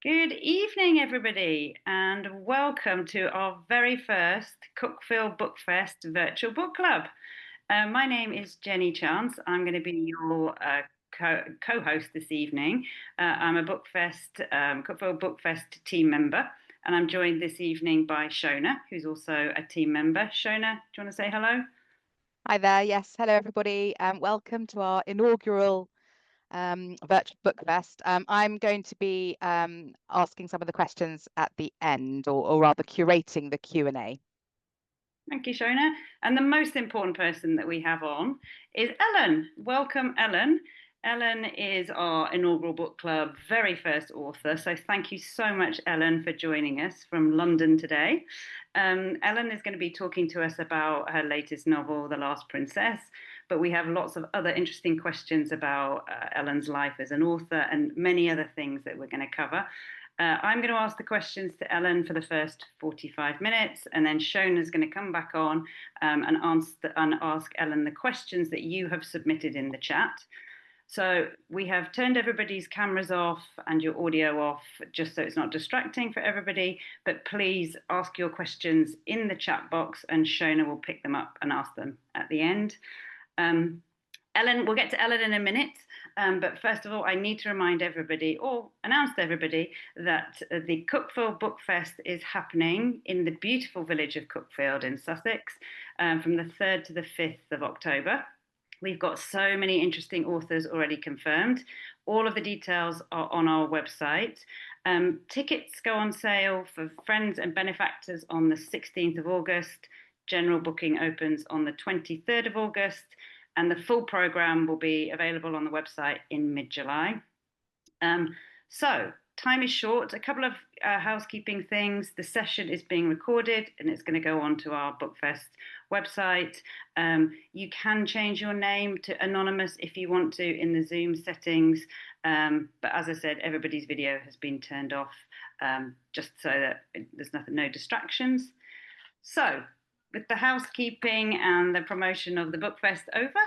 Good evening, everybody, and welcome to our very first Cuckfield Bookfest virtual book club. My name is Jenny Chance. I'm going to be your co-host this evening. I'm a Cuckfield Bookfest team member, and I'm joined this evening by Shona, who's also a team member. Shona, do you want to say hello? Hi there. Yes, hello everybody. Welcome to our inaugural virtual book fest. I'm going to be asking some of the questions at the end, or rather curating the Q&A. Thank you, Shona. And the most important person that we have on is Ellen. Welcome, Ellen. Ellen is our inaugural book club very first author. So thank you so much, Ellen, for joining us from London today. Ellen is going to be talking to us about her latest novel, The Last Princess. But we have lots of other interesting questions about Ellen's life as an author and many other things that we're going to cover. I'm going to ask the questions to Ellen for the first 45 minutes, and then Shona's going to come back on and ask Ellen the questions that you have submitted in the chat. So we have turned everybody's cameras off and your audio off, just so it's not distracting for everybody. But please ask your questions in the chat box, and Shona will pick them up and ask them at the end. Um, Ellen, we'll get to Ellen in a minute. But first of all, I need to remind everybody or announce to everybody that the Cuckfield Book Fest is happening in the beautiful village of Cuckfield in Sussex from the 3rd to the 5th of October. We've got so many interesting authors already confirmed. All of the details are on our website. Tickets go on sale for friends and benefactors on the 16th of August. General booking opens on the 23rd of August and the full program will be available on the website in mid-July. So time is short. A couple of housekeeping things. The session is being recorded and it's going to go on to our Bookfest website. You can change your name to anonymous if you want to in the Zoom settings. But as I said, everybody's video has been turned off just so that there's no distractions. So with the housekeeping and the promotion of the Bookfest over,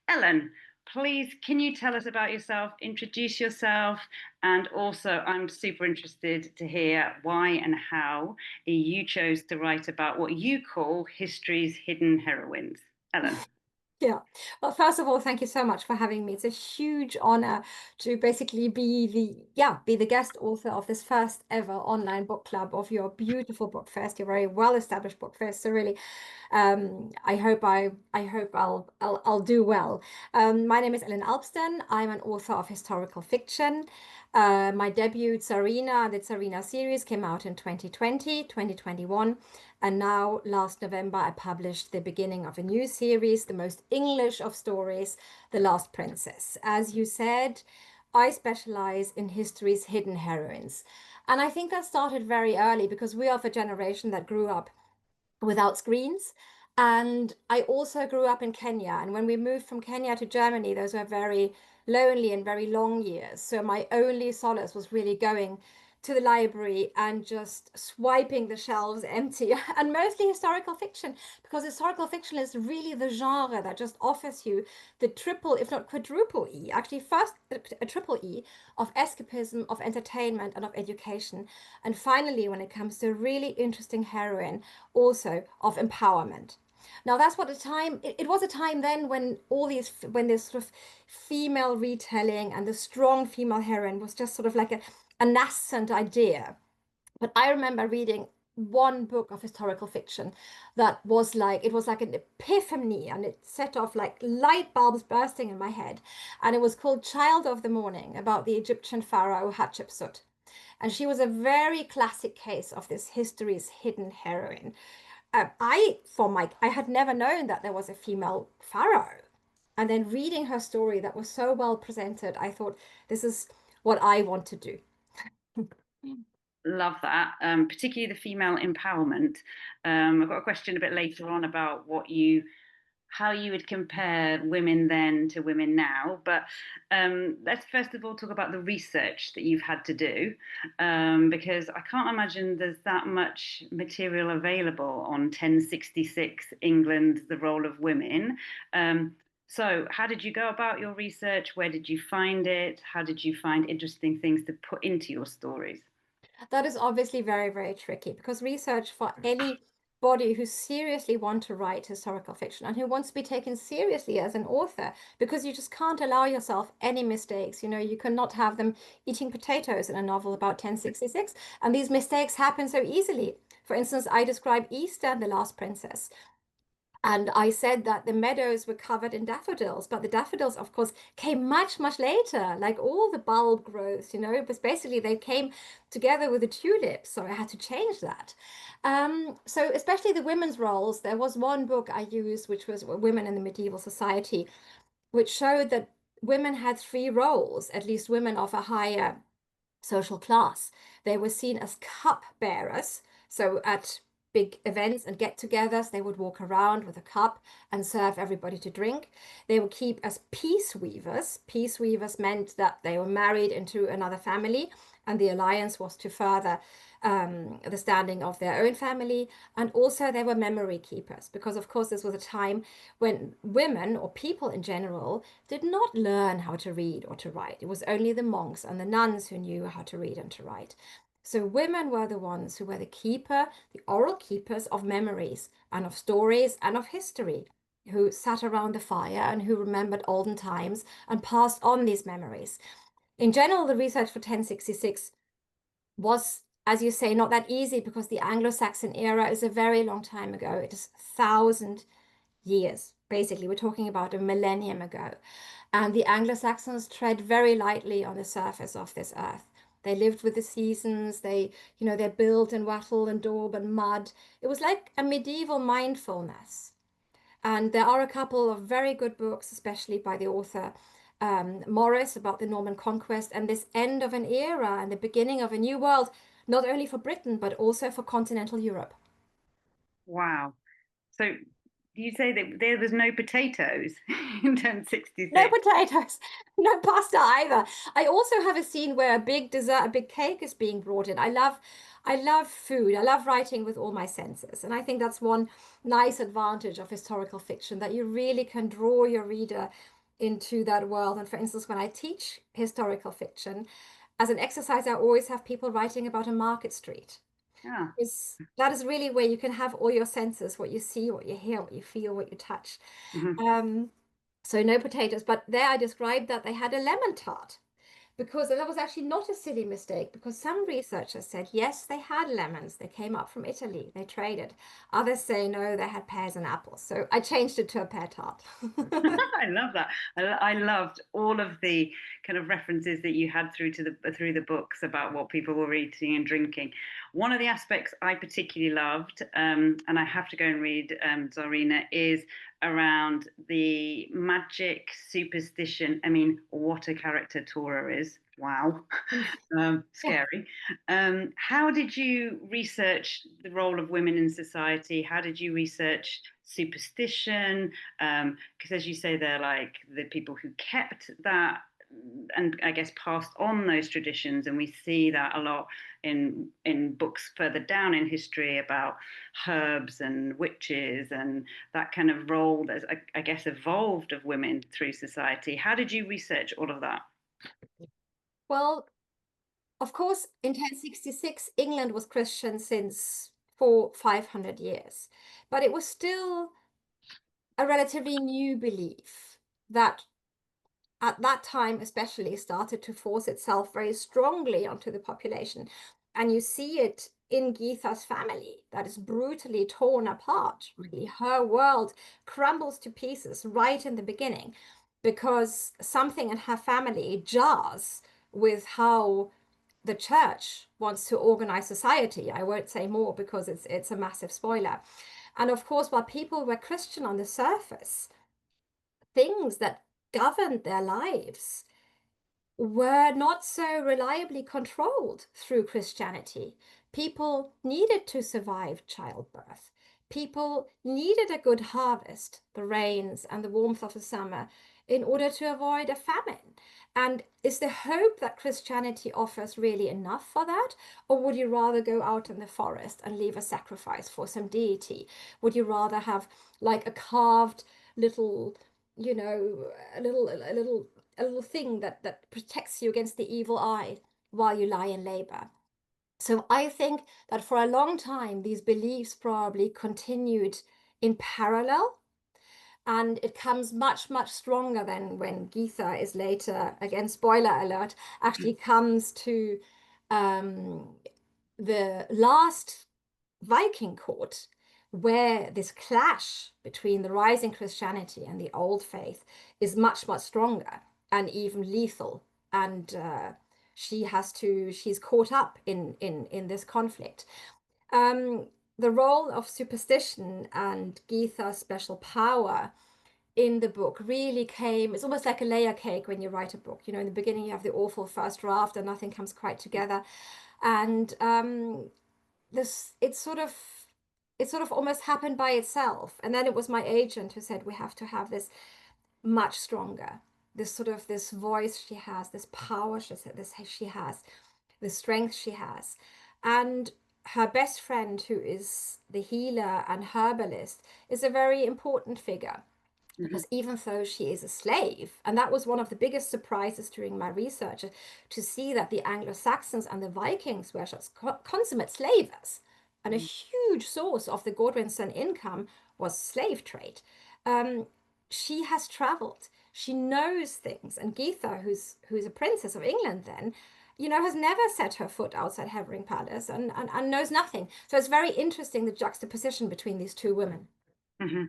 Ellen, please, can you tell us about yourself, introduce yourself, and also I'm super interested to hear why and how you chose to write about what you call history's hidden heroines. Ellen. Yeah. Well, first of all, thank you so much for having me. It's a huge honor to basically be the guest author of this first ever online book club of your beautiful book fest, your very well-established book fest. So really, I hope I'll do well. My name is Ellen Alpsten. I'm an author of historical fiction. My debut, Tsarina, the Tsarina series, came out in 2020, 2021. And now, last November, I published the beginning of a new series, the most English of stories, The Last Princess. As you said, I specialize in history's hidden heroines. And I think that started very early because we are the generation that grew up without screens. And I also grew up in Kenya. And when we moved from Kenya to Germany, those were very lonely and very long years. So my only solace was really going to the library and just swiping the shelves empty, and mostly historical fiction, because historical fiction is really the genre that just offers you the triple, if not quadruple E, actually first a triple E of escapism, of entertainment, and of education. And finally, when it comes to a really interesting heroine, also of empowerment. Now that's what it was a time then when when this sort of female retelling and the strong female heroine was just sort of like a nascent idea. But I remember reading one book of historical fiction that was like, it was like an epiphany, and it set off like light bulbs bursting in my head. And it was called Child of the Morning, about the Egyptian pharaoh Hatshepsut. And she was a very classic case of this history's hidden heroine. I had never known that there was a female pharaoh. And then reading her story that was so well presented, I thought, this is what I want to do. Love that, particularly the female empowerment. I've got a question a bit later on about how you would compare women then to women now. But let's first of all talk about the research that you've had to do, because I can't imagine there's that much material available on 1066 England, the role of women. So, how did you go about your research? Where did you find it? How did you find interesting things to put into your stories? That is obviously very, very tricky because research for anybody who seriously want to write historical fiction and who wants to be taken seriously as an author, because you just can't allow yourself any mistakes. You know, you cannot have them eating potatoes in a novel about 1066, and these mistakes happen so easily. For instance, I describe Easter and the Last Princess. And I said that the meadows were covered in daffodils, but the daffodils, of course, came much, much later, like all the bulb growth, you know, but basically they came together with the tulips. So I had to change that. So especially the women's roles, there was one book I used, which was Women in the Medieval Society, which showed that women had three roles, at least women of a higher social class. They were seen as cup bearers. So at big events and get-togethers, they would walk around with a cup and serve everybody to drink. They would keep as peace weavers. Peace weavers meant that they were married into another family, and the alliance was to further the standing of their own family. And also they were memory keepers, because of course this was a time when women or people in general did not learn how to read or to write. It was only the monks and the nuns who knew how to read and to write. So women were the ones who were the oral keepers of memories and of stories and of history, who sat around the fire and who remembered olden times and passed on these memories. In general, the research for 1066 was, as you say, not that easy because the Anglo-Saxon era is a very long time ago. It is 1,000 years. Basically, we're talking about a millennium ago. And the Anglo-Saxons tread very lightly on the surface of this earth. They lived with the seasons. They built in wattle and daub and mud. It was like a medieval mindfulness. And there are a couple of very good books, especially by the author Morris, about the Norman conquest and this end of an era and the beginning of a new world, not only for Britain, but also for continental Europe. Wow. So you say that there was no potatoes in 1066? No potatoes, no pasta either. I also have a scene where a big dessert, a big cake is being brought in. I love food. I love writing with all my senses. And I think that's one nice advantage of historical fiction, that you really can draw your reader into that world. And for instance, when I teach historical fiction, as an exercise, I always have people writing about a market street. Yeah. That is really where you can have all your senses, what you see, what you hear, what you feel, what you touch. Mhm. So no potatoes, but there I described that they had a lemon tart, because that was actually not a silly mistake, because some researchers said, yes, they had lemons. They came up from Italy. They traded. Others say, no, they had pears and apples. So I changed it to a pear tart. I love that. I loved all of the kind of references that you had through the books about what people were eating and drinking. One of the aspects I particularly loved, and I have to go and read Tsarina, is around the magic superstition. I mean, what a character Tora is. Wow. Yeah. Scary. How did you research the role of women in society? How did you research superstition? Because as you say, they're like the people who kept that and I guess passed on those traditions, and we see that a lot in books further down in history about herbs and witches and that kind of role that's I guess evolved of women through society. How did you research all of that? Well, of course, in 1066, England was Christian since 500 years, but it was still a relatively new belief that at that time especially started to force itself very strongly onto the population. And you see it in Gytha's family that is brutally torn apart. Really, her world crumbles to pieces right in the beginning because something in her family jars with how the church wants to organize society. I won't say more because it's a massive spoiler. And of course, while people were Christian on the surface, things that governed their lives were not so reliably controlled through Christianity. People needed to survive childbirth. People needed a good harvest, the rains and the warmth of the summer, in order to avoid a famine. And is the hope that Christianity offers really enough for that? Or would you rather go out in the forest and leave a sacrifice for some deity? Would you rather have like a carved little, a little thing that protects you against the evil eye while you lie in labor? So I think that for a long time, these beliefs probably continued in parallel. And it comes much, much stronger than when Gytha is later, again, spoiler alert, actually comes to um, the last Viking court, where this clash between the rising Christianity and the old faith is much, much stronger and even lethal. And she's caught up in this conflict. Um, the role of superstition and Gytha's special power in the book really came. It's almost like a layer cake when you write a book. You know, in the beginning you have the awful first draft and nothing comes quite together. And this it sort of almost happened by itself. And then it was my agent who said we have to have this much stronger. This sort of this voice she has, this power she has, the strength she has. And her best friend, who is the healer and herbalist, is a very important figure because even though she is a slave, and that was one of the biggest surprises during my research, to see that the Anglo-Saxons and the Vikings were just consummate slavers, and a huge source of the Godwinson income was slave trade. Um, she has traveled. She knows things, and Gytha, who's a princess of England then, you know, has never set her foot outside Havering Palace and knows nothing. So it's very interesting, the juxtaposition between these two women. Mm-hmm.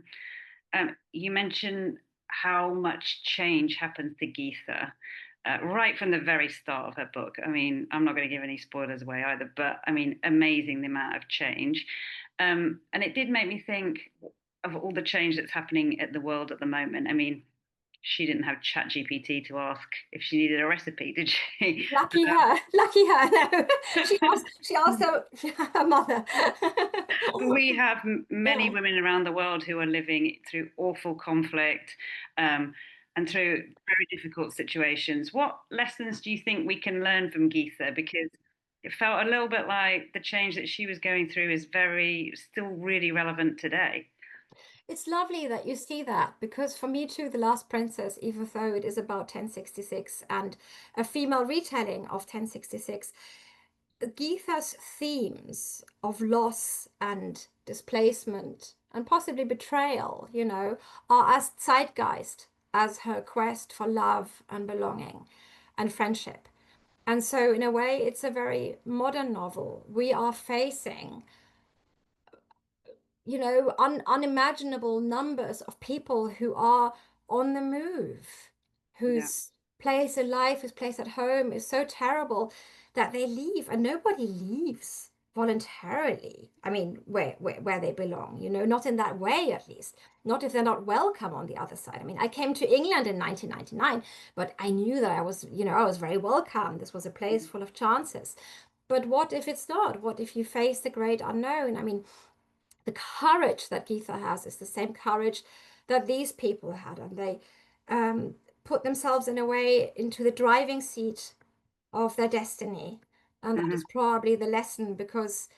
You mentioned how much change happens to Gytha right from the very start of her book. I mean, I'm not going to give any spoilers away either, but I mean, amazing the amount of change. And it did make me think of all the change that's happening at the world at the moment. I mean, she didn't have ChatGPT to ask if she needed a recipe, did she? Lucky her, lucky her. No, she asked her mother. We have many Yeah. women around the world who are living through awful conflict and through very difficult situations. What lessons do you think we can learn from Gytha? Because it felt a little bit like the change that she was going through is still really relevant today. It's lovely that you see that, because for me too, The Last Princess, even though it is about 1066 and a female retelling of 1066, Geetha's themes of loss and displacement and possibly betrayal, you know, are as zeitgeist as her quest for love and belonging and friendship. And so, in a way, it's a very modern novel. We are facing, you know, unimaginable numbers of people who are on the move, Yeah. whose place in life, whose place at home is so terrible that they leave, and nobody leaves voluntarily. I mean, where they belong, you know, not in that way at least. Not if they're not welcome on the other side. I mean, I came to England in 1999, but I knew that I was, you know, I was very welcome. This was a place full of chances. But what if it's not? What if you face the great unknown? I mean, the courage that Gytha has is the same courage that these people had, and they put themselves in a way into the driving seat of their destiny. And that Mm-hmm. is probably the lesson, because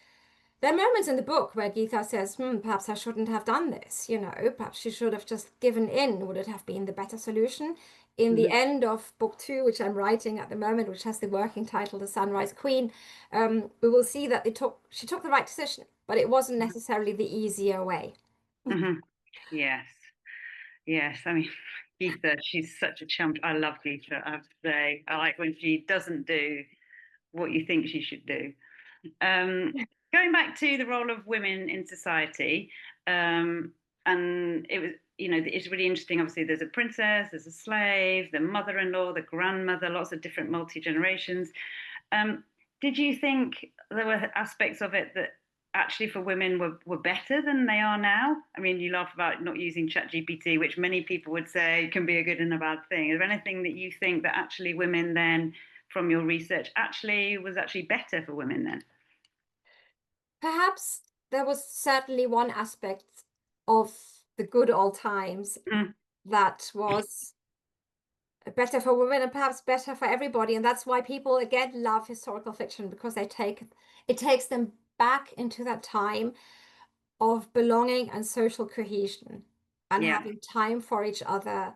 there are moments in the book where Gytha says, perhaps I shouldn't have done this, you know, perhaps she should have just given in. Would it have been the better solution? In the Mm-hmm. end of book 2, which I'm writing at the moment, which has the working title The Sunrise Queen, we will see that she took the right decision, but it wasn't necessarily the easier way. Mm-hmm. Yes. Yes. I mean, Gytha, she's such a champ. I love Gytha, I have to say. I like when she doesn't do what you think she should do. Um, Going back to the role of women in society, and it was, you know, it's really interesting. Obviously, there's a princess, there's a slave, the mother-in-law, the grandmother, lots of different multi-generations. Um, did you think there were aspects of it that actually for women were better than they are now? I mean, you laugh about not using ChatGPT, which many people would say can be a good and a bad thing. Is there anything that you think that actually women then, from your research, actually was actually better for women then? Perhaps there was certainly one aspect of the good old times Mm, that was better for women and perhaps better for everybody. And that's why people again love historical fiction, because it takes them back into that time of belonging and social cohesion and yeah. having time for each other,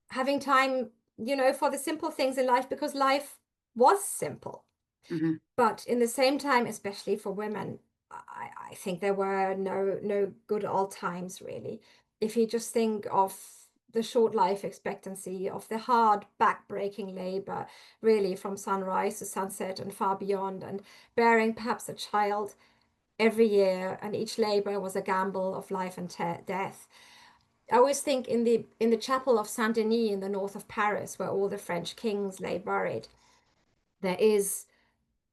having time, you know, for the simple things in life, because life was simple. Mhm. But in the same time, especially for women, I think there were no good old times really. If you just think of the short life expectancy, of the hard back-breaking labor, really from sunrise to sunset and far beyond, and bearing perhaps a child every year, and each labor was a gamble of life and death. I always think in the chapel of Saint Denis in the north of Paris, where all the French kings lay buried, there is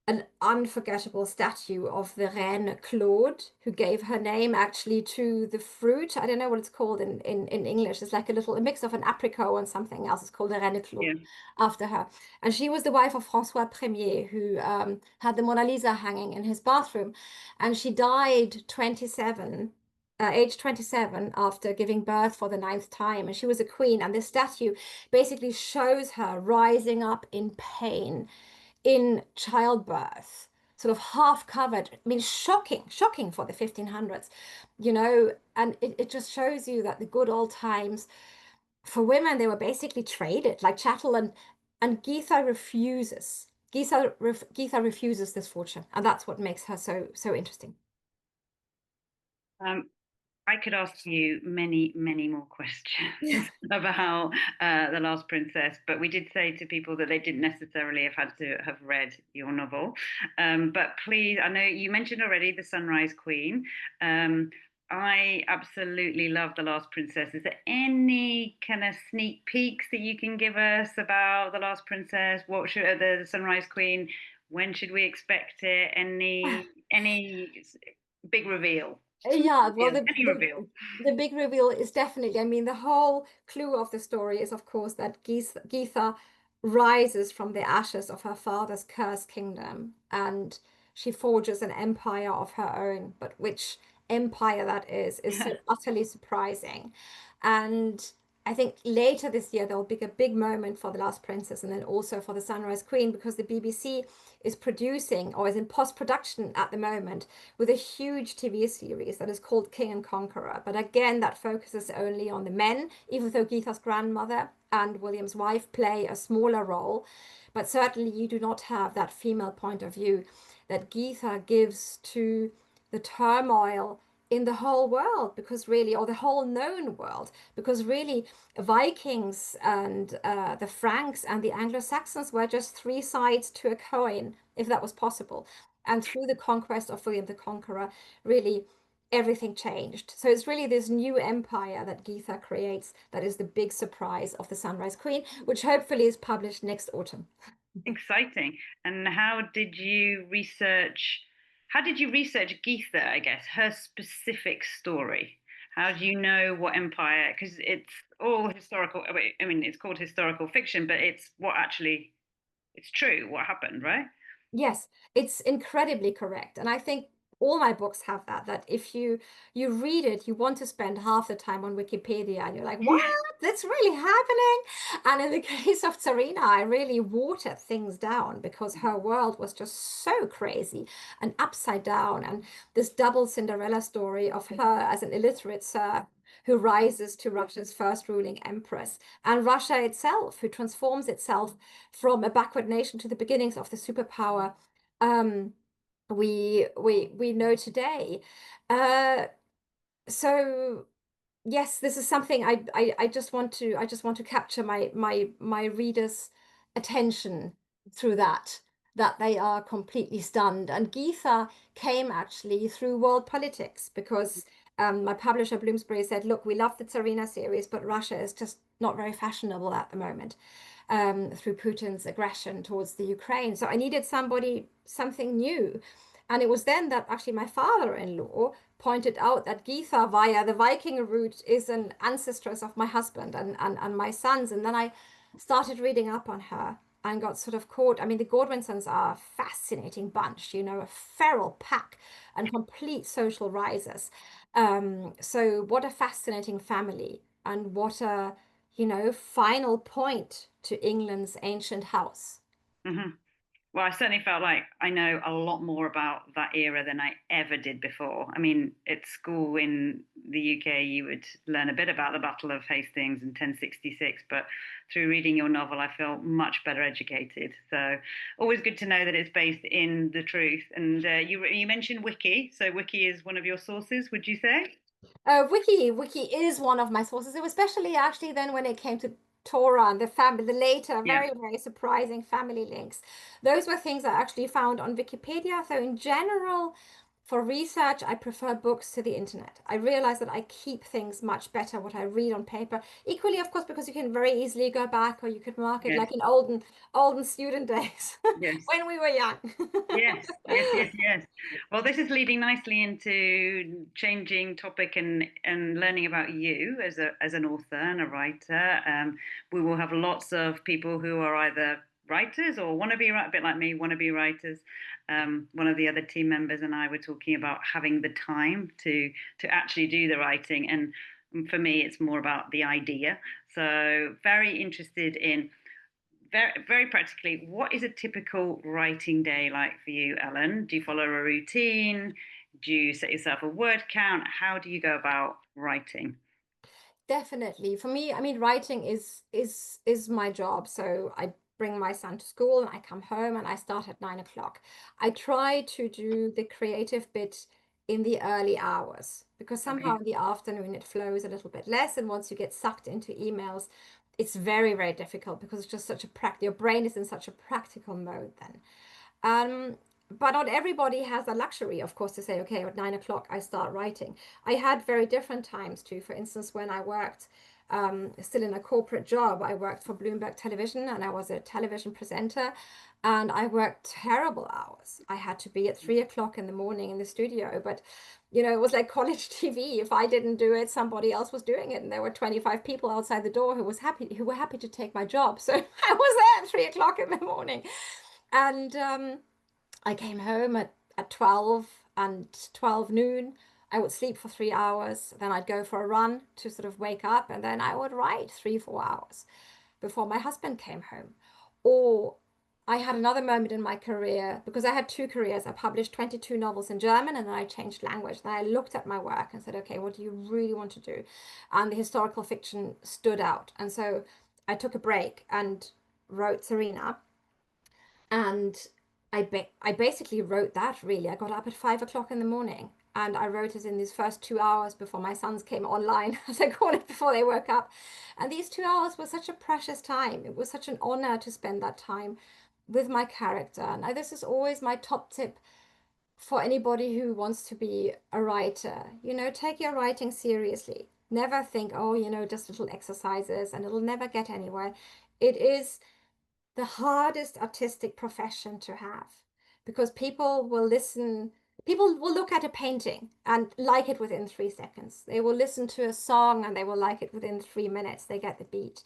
an unforgettable statue of the Reine Claude, who gave her name actually to the fruit. I don't know what it's called in English. It's like a mix of an apricot and something else. It's called the Reine Yeah. Claude after her. And she was the wife of François Premier, who had the Mona Lisa hanging in his bathroom. And she died age 27 after giving birth for the ninth time. And she was a queen. And this statue basically shows her rising up in pain in childbirth, sort of half covered. I mean, shocking for the 1500s, and it just shows you that the good old times for women, they were basically traded like chattel, and Gytha refuses. Gytha refuses this fortune, and that's what makes her so interesting. I could ask you many, many more questions about The Last Princess, but we did say to people that they didn't necessarily have had to have read your novel. But please, I know you mentioned already The Sunrise Queen. I absolutely love The Last Princess. Is there any kind of sneak peeks that you can give us about The Last Princess? What should the Sunrise Queen? When should we expect it? Any big reveal? Yeah, well, Any reveal. the big reveal is definitely, I mean, the whole clue of the story is, of course, that Gytha rises from the ashes of her father's cursed kingdom, and she forges an empire of her own. But which empire that is so utterly surprising. And I think later this year, there'll be a big moment for The Last Princess, and then also for The Sunrise Queen, because the BBC is producing, or is in post-production at the moment, with a huge TV series that is called King and Conqueror. But again, that focuses only on the men, even though Gytha's grandmother and William's wife play a smaller role. But certainly you do not have that female point of view that Gytha gives to the turmoil in the whole world, because really, or the whole known world, because really Vikings and the Franks and the Anglo-Saxons were just three sides to a coin, if that was possible. And through the conquest of William the Conqueror, really everything changed. So it's really this new empire that Gytha creates that is the big surprise of the Sunrise Queen, which hopefully is published next autumn. Exciting. And how did you research Gytha, I guess, her specific story? How do you know what empire? Because it's all historical. I mean, it's called historical fiction, but it's true what happened, right? Yes, it's incredibly correct. And I think all my books have that if you read it, you want to spend half the time on Wikipedia and you're like, what? That's really happening? And in the case of Tsarina, I really watered things down because her world was just so crazy and upside down. And this double Cinderella story of her as an illiterate serf who rises to Russia's first ruling empress, and Russia itself, who transforms itself from a backward nation to the beginnings of the superpower um, we know today. Uh, so yes, this is something I just want to capture my readers' attention through that they are completely stunned. And Gytha came actually through world politics, because my publisher Bloomsbury said, look, we love the Tsarina series, but Russia is just not very fashionable at the moment, through Putin's aggression towards the Ukraine. So I needed something new. And it was then that actually my father-in-law pointed out that Gytha, via the Viking route, is an ancestress of my husband and my sons. And then I started reading up on her and got sort of caught. I mean, the Godwinsons are a fascinating bunch, a feral pack and complete social risers. So what a fascinating family, and what a, final point to England's ancient house. Mm-hmm. Well, I certainly felt like I know a lot more about that era than I ever did before. I mean, at school in the UK, you would learn a bit about the Battle of Hastings in 1066, but through reading your novel, I feel much better educated. So, always good to know that it's based in the truth. And you mentioned Wiki, so Wiki is one of your sources, would you say? Wiki is one of my sources, especially actually then when it came to Torah and the family, the later, Yeah, very, very surprising family links. Those were things I actually found on Wikipedia. So in general, for research, I prefer books to the internet. I realize that I keep things much better what I read on paper. Equally, of course, because you can very easily go back or you could mark it yes, like in olden student days yes. when we were young. Yes, yes, yes, yes. Well, this is leading nicely into changing topic and learning about you as an author and a writer. We will have lots of people who are either writers or want to be a bit like me, want to be writers. One of the other team members and I were talking about having the time to actually do the writing, and for me, it's more about the idea. So, very interested in very, very practically, what is a typical writing day like for you, Ellen? Do you follow a routine? Do you set yourself a word count? How do you go about writing? Definitely. For me, I mean, writing is my job. So I bring my son to school and I come home and I start at 9 o'clock. I try to do the creative bit in the early hours because somehow Okay. in the afternoon it flows a little bit less. And once you get sucked into emails, it's very, very difficult because it's just such a your brain is in such a practical mode then. Um, but not everybody has the luxury, of course, to say, okay, at 9 o'clock I start writing. I had very different times too. For instance, when I worked still in a corporate job, I worked for Bloomberg Television and I was a television presenter and I worked terrible hours. I had to be at 3 o'clock in the morning in the studio, but it was like college TV. If I didn't do it, somebody else was doing it, and there were 25 people outside the door who were happy to take my job. So I was there at 3 o'clock in the morning. And I came home at 12 and 12 noon. I would sleep for 3 hours. Then I'd go for a run to sort of wake up. And then I would write 3, 4 hours before my husband came home. Or I had another moment in my career because I had two careers. I published 22 novels in German and then I changed language. Then I looked at my work and said, okay, what do you really want to do? And the historical fiction stood out. And so I took a break and wrote Serena. And I basically wrote that really. I got up at 5 o'clock in the morning and I wrote it in these first 2 hours before my sons came online, as I call it, before they woke up. And these 2 hours were such a precious time. It was such an honor to spend that time with my character. And this is always my top tip for anybody who wants to be a writer. Take your writing seriously. Never think, oh, just little exercises and it'll never get anywhere. It is the hardest artistic profession to have because people will look at a painting and like it within 3 seconds. They will listen to a song and they will like it within 3 minutes. They get the beat.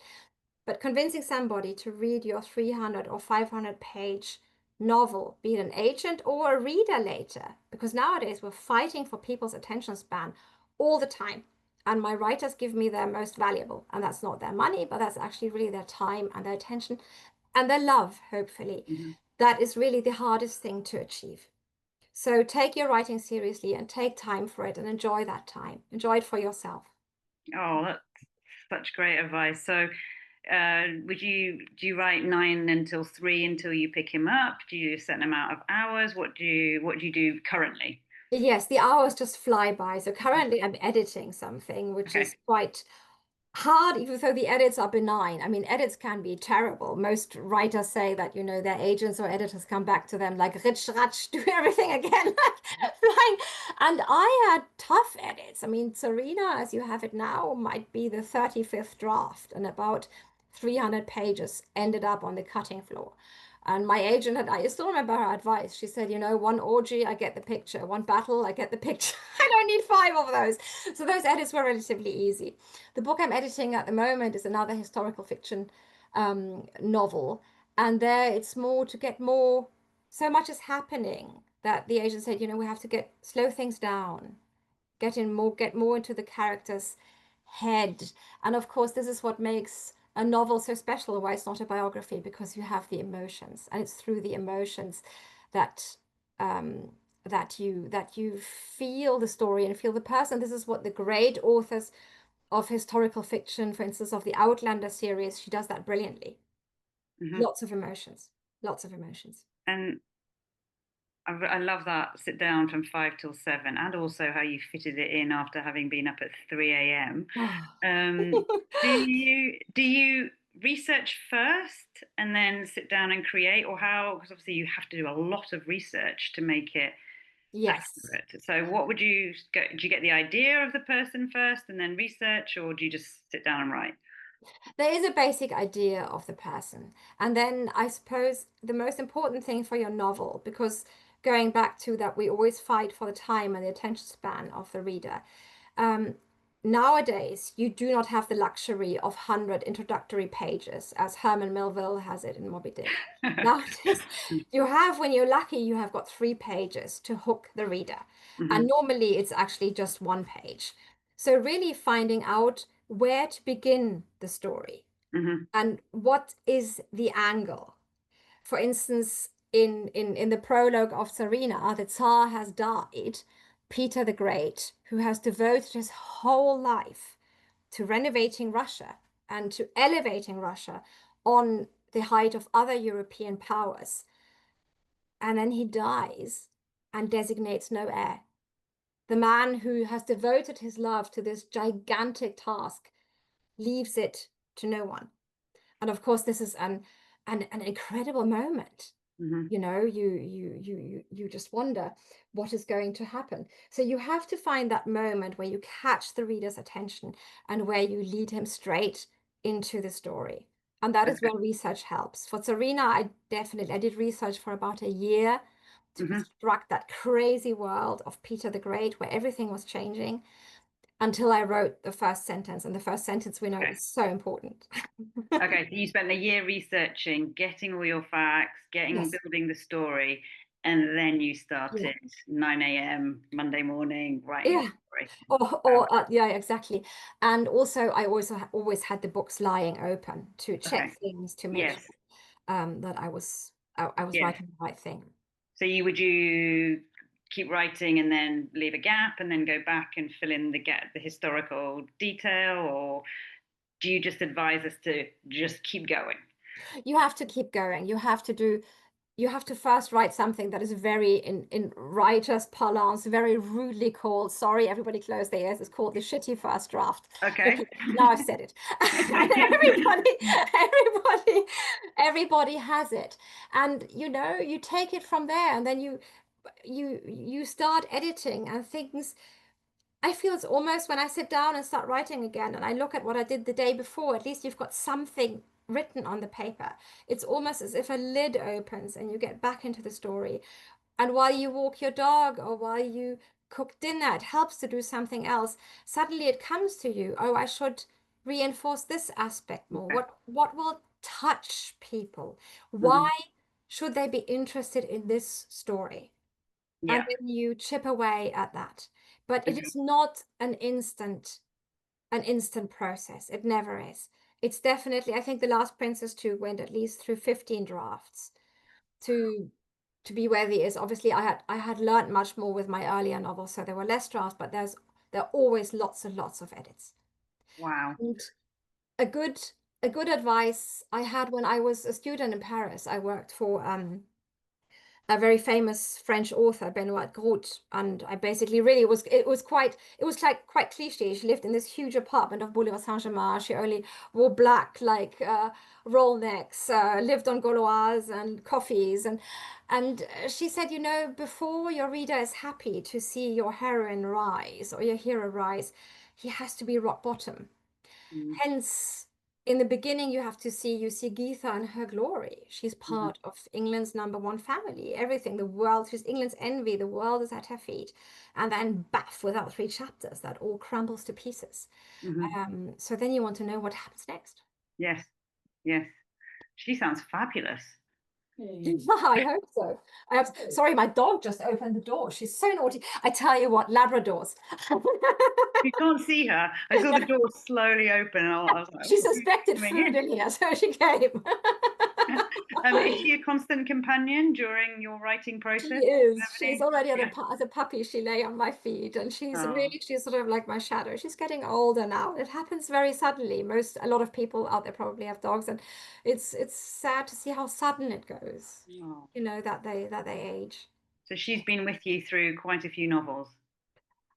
But convincing somebody to read your 300 or 500 page novel, be it an agent or a reader later, because nowadays we're fighting for people's attention span all the time. And my writers give me their most valuable, and that's not their money, but that's actually really their time and their attention and their love, hopefully. Mhm. That is really the hardest thing to achieve. So take your writing seriously and take time for it and enjoy that time. Enjoy it for yourself. Oh, that's such great advice. So, do you write 9 until 3 until you pick him up? Do you do a certain amount of hours? What do you do currently? Yes, the hours just fly by. So currently I'm editing something, which Okay. is quite hard, even though the edits are benign. I mean, edits can be terrible. Most writers say that, their agents or editors come back to them like, Ritsch, ratsch, do everything again, like flying. And I had tough edits. I mean, Serena, as you have it now, might be the 35th draft, and about 300 pages ended up on the cutting floor. And my agent I still remember her advice. She said, one orgy, I get the picture. One battle, I get the picture. I don't need 5 of those. So those edits were relatively easy. The book I'm editing at the moment is another historical fiction novel. And there it's more to get more, so much is happening that the agent said, we have to slow things down, get more into the character's head. And of course, this is what makes a novel so special, why it's not a biography, because you have the emotions, and it's through the emotions that that you feel the story and feel the person. This is what the great authors of historical fiction, for instance, of the Outlander series, she does that brilliantly. Lots of emotions, lots of emotions. And I love that sit down from 5 till 7, and also how you fitted it in after having been up at 3 a.m. Do you research first and then sit down and create, or how? Because obviously you have to do a lot of research to make it Yes. accurate. So what would you get? Do you get the idea of the person first and then research, or do you just sit down and write? There is a basic idea of the person. And then I suppose the most important thing for your novel, because going back to that, we always fight for the time and the attention span of the reader. Nowadays, you do not have the luxury of 100 introductory pages as Herman Melville has it in Moby Dick. Nowadays, you have, when you're lucky, you have got 3 pages to hook the reader. And normally it's actually just 1 page. So really finding out where to begin the story and what is the angle. For instance, in the prologue of Tsarina, the Tsar has died. Peter the Great, who has devoted his whole life to renovating Russia and to elevating Russia on the height of other European powers. And then he dies and designates no heir. The man who has devoted his love to this gigantic task leaves it to no one. And of course, this is an incredible moment. You know, you just wonder what is going to happen. So you have to find that moment where you catch the reader's attention and where you lead him straight into the story. And that is where research helps. For Tsarina, I did research for about a year to construct that crazy world of Peter the Great, where everything was changing, until I wrote the first sentence. And the first sentence, we know, is so important. Okay, so you spent a year researching, getting all your facts, building the story, and then you started 9 a.m. Monday morning writing the story. Yeah, exactly. And also, I always had the books lying open to check things, to make sure that I was writing the right thing. So would you keep writing and then leave a gap and then go back and fill in the historical detail, or do you just advise us to just keep going? You have to keep going. You have to first write something that is very, in writer's parlance, very rudely called, sorry, everybody close their ears, it's called the shitty first draft. Okay. Now I've said it. everybody has it. And you take it from there, and then you start editing, and things, I feel it's almost, when I sit down and start writing again and I look at what I did the day before, at least you've got something written on the paper. It's almost as if a lid opens and you get back into the story. And while you walk your dog or while you cook dinner, it helps to do something else. Suddenly it comes to you, oh, I should reinforce this aspect more. What will touch people? Why should they be interested in this story? And then you chip away at that. But it is not an instant process. It never is. It's definitely, I think The Last Princess 2 went at least through 15 drafts to be where he is. Obviously, I had learned much more with my earlier novels, so there were less drafts, but there are always lots and lots of edits. Wow. And a good advice I had when I was a student in Paris, I worked for a very famous French author, Benoit Groult, and I basically really it was quite cliche. She lived in this huge apartment of Boulevard Saint-Germain. She only wore black roll necks, lived on Gauloise and coffees, and she said, before your reader is happy to see your heroine rise or your hero rise, he has to be rock bottom. Hence, in the beginning, you see Gytha in her glory. She's part of England's #1 family. Everything, the world, she's England's envy. The world is at her feet. And then, baff, without 3 chapters, that all crumbles to pieces. So then you want to know what happens next. Yes, yes. She sounds fabulous. I hope so. Sorry, my dog just opened the door. She's so naughty. I tell you what, Labradors. You can't see her. I saw the door slowly open, and I was like, She "Ooh, who's suspected coming food in here, so she came. Is she a constant companion during your writing She process? is. She's already Yeah. as a puppy. She lay on my feet, and she's Oh, sort of like my shadow. She's getting older now. It happens very suddenly. A lot of people out there probably have dogs, and it's sad to see how sudden it goes. oh. You know that they age. So she's been with you through quite a few novels.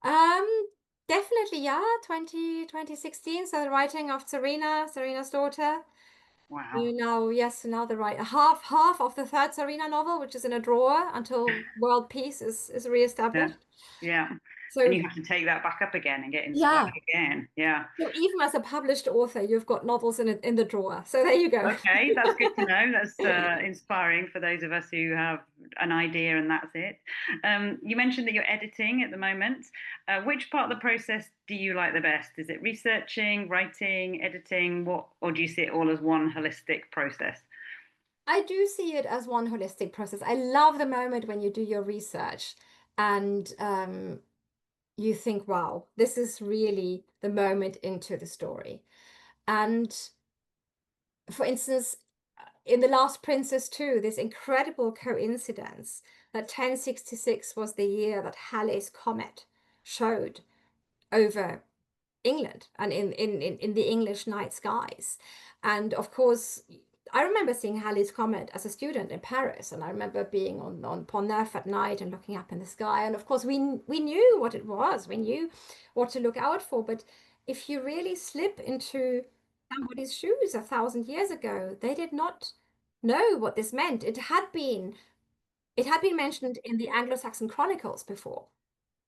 Um, Definitely, yeah. 2016. So the writing of Serena's daughter. Wow. Yes, now the right half of the third Serena novel, which is in a drawer until world peace is Yeah. reestablished. Yeah. And So you have to take that back up again and get inspired yeah. again. Yeah. So even as a published author, you've got novels in the drawer. So there you go. Okay, that's good to know. That's inspiring for those of us who have an idea and that's it. You mentioned that you're editing at the moment. Which part of the process do you like the best? Is it researching, writing, editing, what, or do you see it all as one holistic process? I do see it as one holistic process. I love the moment when you do your research and you think, wow, this is really the moment into the story. And for instance, in The Last Princess too, this incredible coincidence that 1066 was the year that Halley's Comet showed over England and in the English night skies. And of course, I remember seeing Halley's Comet as a student in Paris, and I remember being on Pont Neuf at night and looking up in the sky. And of course, we knew what it was, we knew what to look out for. But if you really slip into somebody's shoes 1,000 years ago, they did not know what this meant. It had been mentioned in the Anglo-Saxon Chronicles before.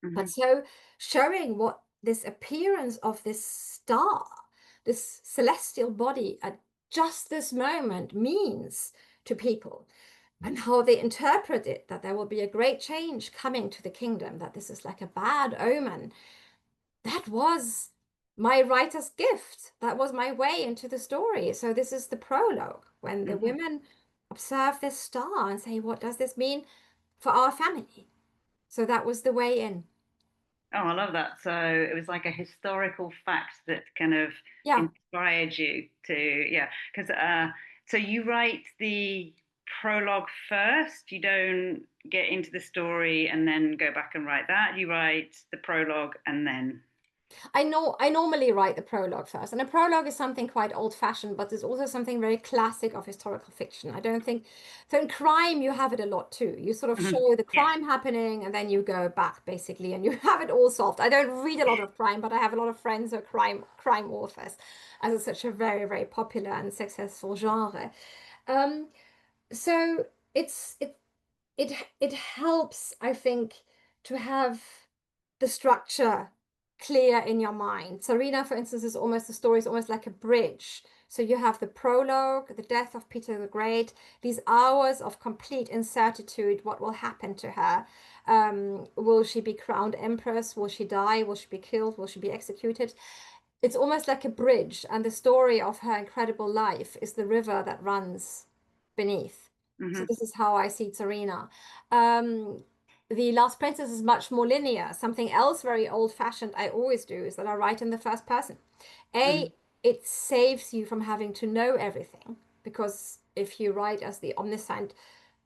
But Hmm. so showing what this appearance of this star, this celestial body at just this moment means to people and how they interpret it, that there will be a great change coming to the kingdom, that this is like a bad omen. That was my writer's gift. That was my way into the story. So this is the prologue when the Hmm. women observe this star and say, what does this mean for our family? So that was the way in. Oh, I love that. So it was like a historical fact that kind of Yeah. inspired you to, yeah, because so you write the prologue first. You don't get into the story and then go back and write that. You write the prologue and then. I normally write the prologue first, and a prologue is something quite old-fashioned, but there's also something very classic of historical fiction. I don't think so. In crime, you have it a lot too. You sort of Mhm. show the Yes. crime happening, and then you go back basically, and you have it all solved. I don't read a lot of crime, but I have a lot of friends who are crime authors, as it's such a very, very popular and successful genre. Um, so it's it helps, I think, to have the structure clear in your mind. Serena, for instance, is almost the story is almost like a bridge. So you have the prologue, the death of Peter the Great, these hours of complete incertitude. What will happen to her? Will she be crowned empress? Will she die? Will she be killed? Will she be executed? It's almost like a bridge, and the story of her incredible life is the river that runs beneath. So Hmm. this is how I see Serena. Um, the Last Princess is much more linear. Something else very old-fashioned I always do is that I write in the first person. Hmm. It saves you from having to know everything, because if you write as the omniscient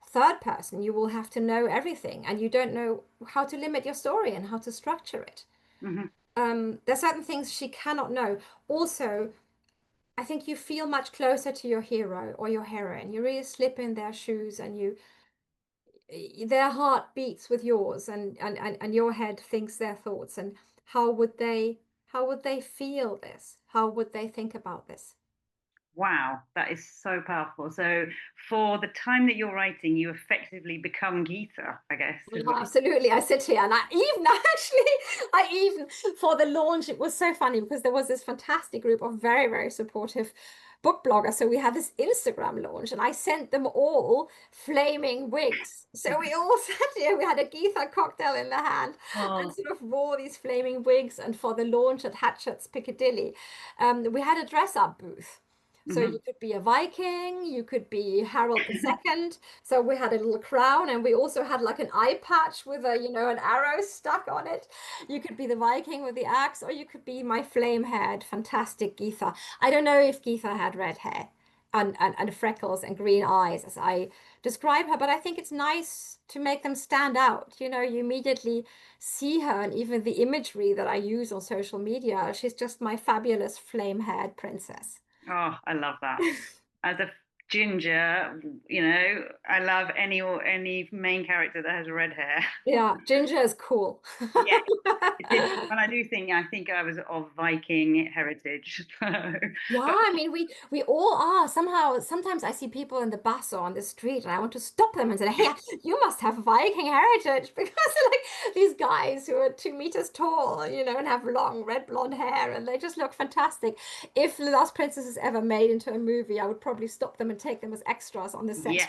third person, you will have to know everything, and you don't know how to limit your story and how to structure it. Hmm. There's certain things she cannot know. Also, I think you feel much closer to your hero or your heroine. You really slip in their shoes, and their heart beats with yours, and your head thinks their thoughts. And how would they feel this? How would they think about this? Wow, that is so powerful. So for the time that you're writing, you effectively become Geetha, I guess, is Oh, what you. absolutely. I sit here and I even actually, I even for the launch, it was so funny because there was this fantastic group of very, very supportive book bloggers. So we had this Instagram launch and I sent them all flaming wigs. So we all sat here, we had a Geetha cocktail in the hand and Oh, sort of wore these flaming wigs. And for the launch at Hatchet's Piccadilly, we had a dress up booth. So you could be a Viking, you could be Harold II. So we had a little crown, and we also had like an eye patch with a, an arrow stuck on it. You could be the Viking with the axe, or you could be my flame-haired, fantastic Gytha. I don't know if Gytha had red hair and freckles and green eyes as I describe her, but I think it's nice to make them stand out. You immediately see her, and even the imagery that I use on social media, she's just my fabulous flame-haired princess. Oh, I love that. As a ginger, I love any main character that has red hair. Yeah, ginger is cool. Yeah, but I think I was of Viking heritage. Yeah, I mean, we all are somehow. Sometimes I see people in the bus or on the street, and I want to stop them and say, "Hey, you must have Viking heritage," because like these guys who are 2 meters tall, and have long red blonde hair, and they just look fantastic. If The Last Princess is ever made into a movie, I would probably stop them and take them as extras on the set. Yes,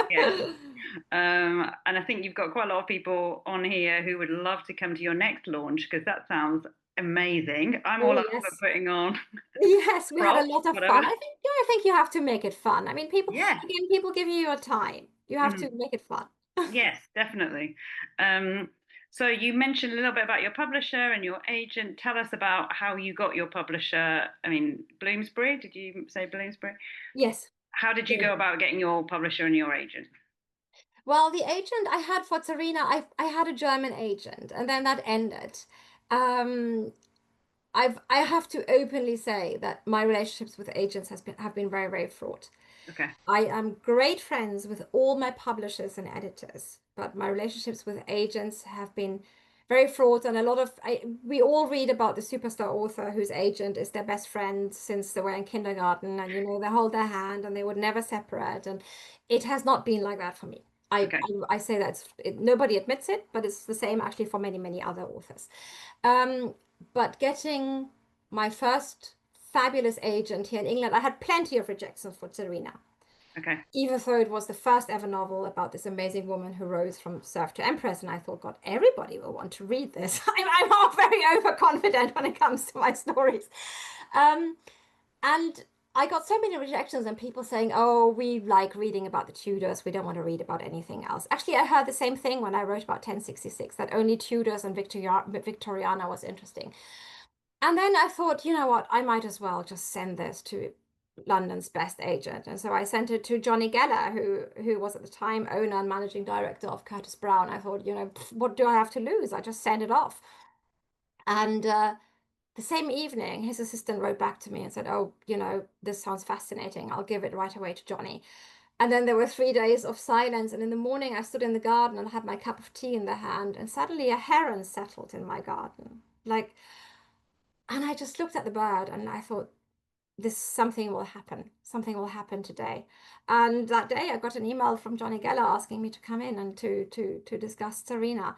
yes. And I think you've got quite a lot of people on here who would love to come to your next launch, because that sounds amazing. I'm all Oh, up yes. for putting on Yes, we had a props, lot of whatever. fun. I think you have to make it fun. I mean, Yeah. people give you your time. You have to make it fun. Yes, definitely. So you mentioned a little bit about your publisher and your agent. Tell us about how you got your publisher. I mean, Bloomsbury, did you say Bloomsbury? Yes. How did you go about getting your publisher and your agent? Well, the agent I had for Tsarina, I had a German agent, and then that ended. Um, I have to openly say that my relationships with agents have been very, very fraught. Okay. I am great friends with all my publishers and editors, but my relationships with agents have been very fraught, and we all read about the superstar author whose agent is their best friend since they were in kindergarten, and they hold their hand and they would never separate, and it has not been like that for me. Okay. I say that nobody admits it, but it's the same actually for many, many other authors. But getting my first fabulous agent here in England, I had plenty of rejections for Serena. Okay. Even though it was the first ever novel about this amazing woman who rose from serf to empress, and I thought, God, everybody will want to read this. I'm all very overconfident when it comes to my stories. And I got so many rejections and people saying, oh, we like reading about the Tudors. We don't want to read about anything else. Actually, I heard the same thing when I wrote about 1066, that only Tudors and Victoriana was interesting. And then I thought, you know what, I might as well just send this to London's best agent. And so I sent it to Johnny Geller, who was at the time owner and managing director of Curtis Brown. I thought, what do I have to lose? I just send it off. And the same evening, his assistant wrote back to me and said, oh, this sounds fascinating. I'll give it right away to Johnny. And then there were 3 days of silence. And in the morning, I stood in the garden and had my cup of tea in the hand. And suddenly a heron settled in my garden. And I just looked at the bird and I thought, something will happen. Something will happen today. And that day I got an email from Johnny Geller asking me to come in and to discuss Serena.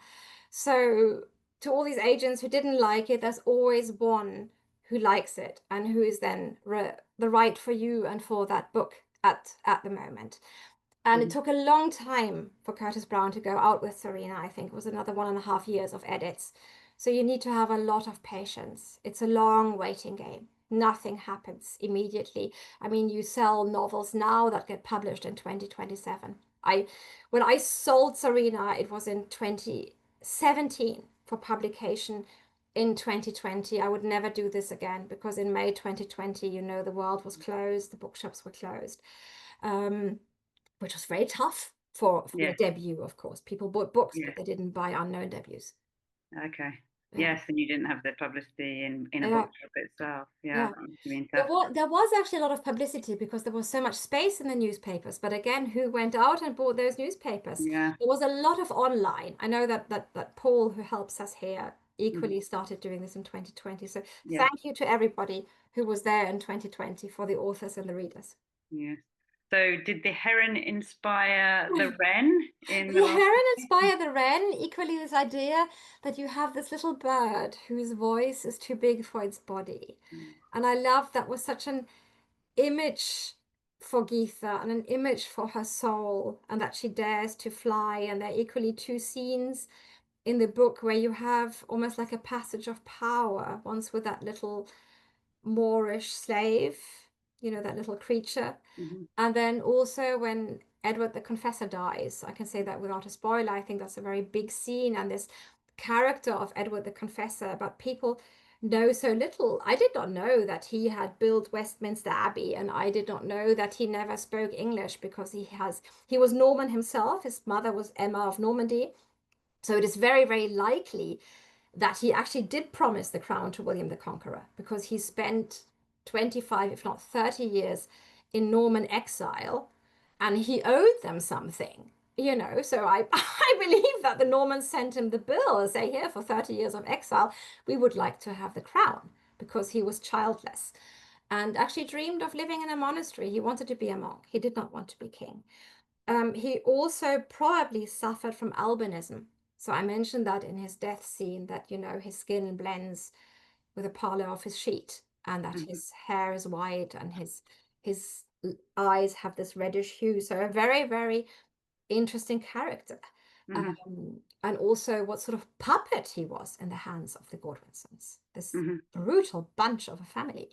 So to all these agents who didn't like it, there's always one who likes it and who is then the right for you and for that book at the moment. And it took a long time for Curtis Brown to go out with Serena. I think it was another 1.5 years of edits. So you need to have a lot of patience. It's a long waiting game. Nothing happens immediately. I mean, you sell novels now that get published in 2027. When I sold Serena, it was in 2017 for publication in 2020. I would never do this again because in May 2020, the world was closed, the bookshops were closed, which was very tough for a debut, of course. People bought books, but they didn't buy unknown debuts. Okay. Yes, and you didn't have the publicity in a bookshop itself. Yeah. There was actually a lot of publicity because there was so much space in the newspapers. But again, who went out and bought those newspapers? Yeah. There was a lot of online. I know that Paul, who helps us here, equally started doing this in 2020. So thank you to everybody who was there in 2020 for the authors and the readers. Yes. So did the heron inspire the wren? The heron inspired the wren. Equally, this idea that you have this little bird whose voice is too big for its body. And I love that was such an image for Gytha and an image for her soul, and that she dares to fly. And there are equally 2 scenes in the book where you have almost like a passage of power, once with that little Moorish slave, you know, that little creature. Mm-hmm. And then also when Edward the Confessor dies, I can say that without a spoiler, I think that's a very big scene. And this character of Edward the Confessor, but people know so little. I did not know that he had built Westminster Abbey, and I did not know that he never spoke English because he was Norman himself. His mother was Emma of Normandy. So it is very, very likely that he actually did promise the crown to William the Conqueror because he spent 25, if not 30 years in Norman exile and he owed them something, you know. So I believe that the Normans sent him the bill and say, here, for 30 years of exile, we would like to have the crown because he was childless and actually dreamed of living in a monastery. He wanted to be a monk. He did not want to be king. He also probably suffered from albinism. So I mentioned that in his death scene that, you know, his skin blends with the pallor of his sheet and that Mm-hmm. his hair is white and his eyes have this reddish hue. So a very, very interesting character. Mm-hmm. And also what sort of puppet he was in the hands of the Godwinsons, this Mm-hmm. brutal bunch of a family.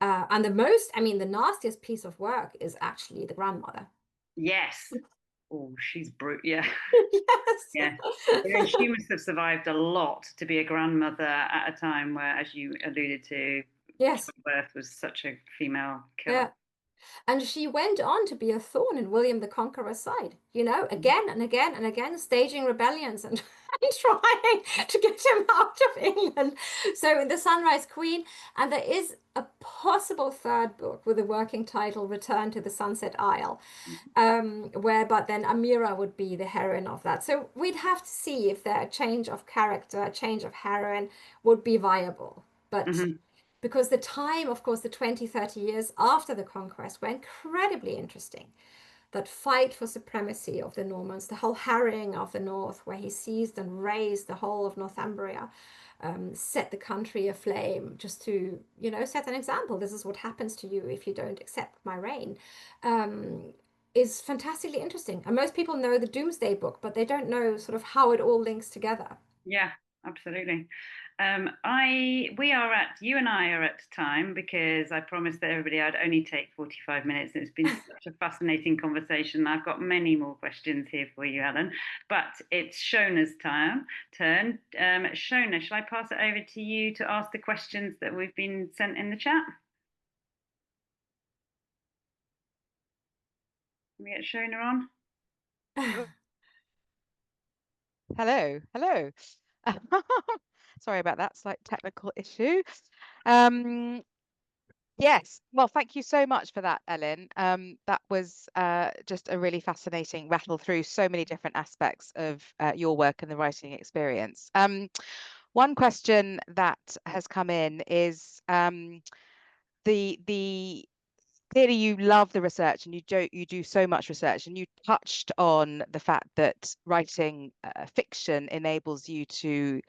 And the nastiest piece of work is actually the grandmother. Yes. Oh, she's brute. Yeah. Yes. Yeah. Yeah, she must have survived a lot to be a grandmother at a time where, as you alluded to, Yes. childbirth was such a female killer. Yeah. And she went on to be a thorn in William the Conqueror's side, you know, again and again and again, staging rebellions and trying to get him out of England. So in The Sunrise Queen, and there is a possible third book with a working title, Return to the Sunset Isle, but then Amira would be the heroine of that. So we'd have to see if a change of character, a change of heroine would be viable. But Mm-hmm. because the time, of course, the 20, 30 years after the conquest were incredibly interesting. That fight for supremacy of the Normans, the whole harrying of the north, where he seized and razed the whole of Northumbria, set the country aflame just to, you know, set an example. This is what happens to you if you don't accept my reign, is fantastically interesting. And most people know the Doomsday Book, but they don't know sort of how it all links together. Yeah, absolutely. You and I are at time because I promised that everybody I'd only take 45 minutes. And it's been such a fascinating conversation. I've got many more questions here for you, Ellen, but it's Shona's turn. Shona, shall I pass it over to you to ask the questions that we've been sent in the chat? Can we get Shona on? Hello, hello. Sorry about that slight technical issue. Yes, well, thank you so much for that, Ellen. That was just a really fascinating rattle through so many different aspects of your work and the writing experience. One question that has come in is the clearly you love the research and you do so much research, and you touched on the fact that writing fiction enables you to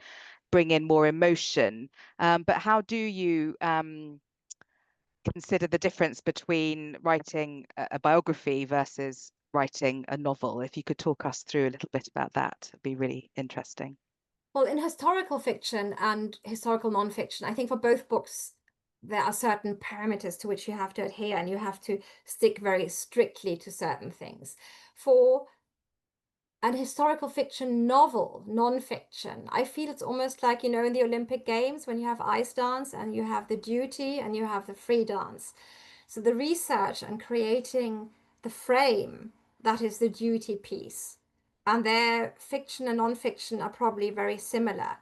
bring in more emotion. But how do you consider the difference between writing a biography versus writing a novel? If you could talk us through a little bit about that, it'd be really interesting. Well, in historical fiction and historical nonfiction, I think for both books, there are certain parameters to which you have to adhere and you have to stick very strictly to certain things. For an historical fiction novel, nonfiction, I feel it's almost like, you know, in the Olympic Games when you have ice dance and you have the duty and you have the free dance. So the research and creating the frame, that is the duty piece. And their fiction and nonfiction are probably very similar.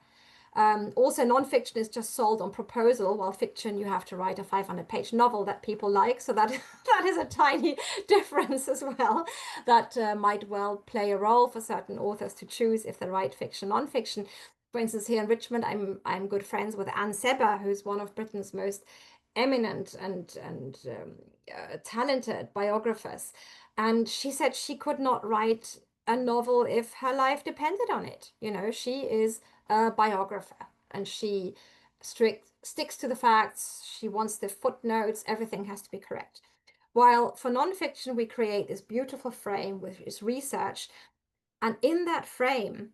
Also, nonfiction is just sold on proposal, while fiction, you have to write a 500-page novel that people like. So that that is a tiny difference as well that might well play a role for certain authors to choose if they write fiction, nonfiction. For instance, here in Richmond, I'm good friends with Anne Seber, who's one of Britain's most eminent and talented biographers. And she said she could not write a novel if her life depended on it. You know, she is a biographer and she sticks to the facts. She wants the footnotes. Everything has to be correct. While for nonfiction, we create this beautiful frame with this research. And in that frame,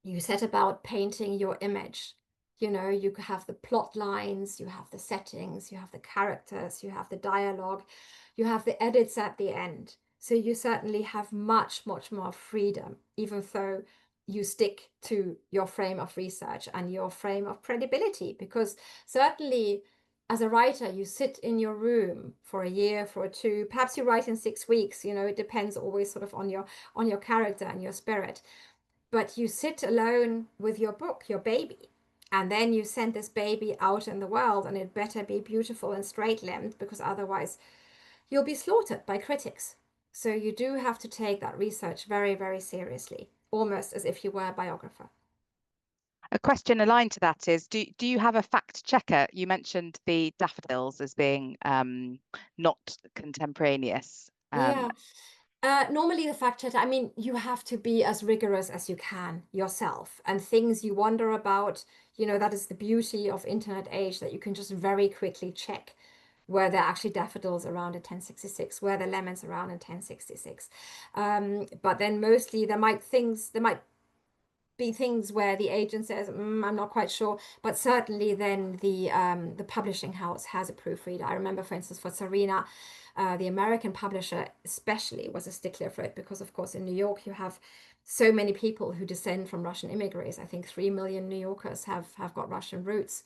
you set about painting your image. You know, you have the plot lines, you have the settings, you have the characters, you have the dialogue, you have the edits at the end. So you certainly have much, much more freedom, even though you stick to your frame of research and your frame of credibility. Because certainly as a writer, you sit in your room for a year, for two, perhaps you write in 6 weeks, you know, it depends always sort of on your character and your spirit. But you sit alone with your book, your baby, and then you send this baby out in the world, and it better be beautiful and straight-limbed, because otherwise you'll be slaughtered by critics. So you do have to take that research very, very seriously, almost as if you were a biographer. A question aligned to that is, do you have a fact checker? You mentioned the daffodils as being not contemporaneous. Yeah. Normally the fact checker, I mean, you have to be as rigorous as you can yourself, and things you wonder about, you know, that is the beauty of internet age, that you can just very quickly check were there actually daffodils around in 1066, were there lemons around in 1066. But then mostly there might be things where the agent says, I'm not quite sure, but certainly then the publishing house has a proofreader. I remember, for instance, for Serena, the American publisher especially was a stickler for it, because of course in New York you have so many people who descend from Russian immigrants. I think 3 million New Yorkers have got Russian roots.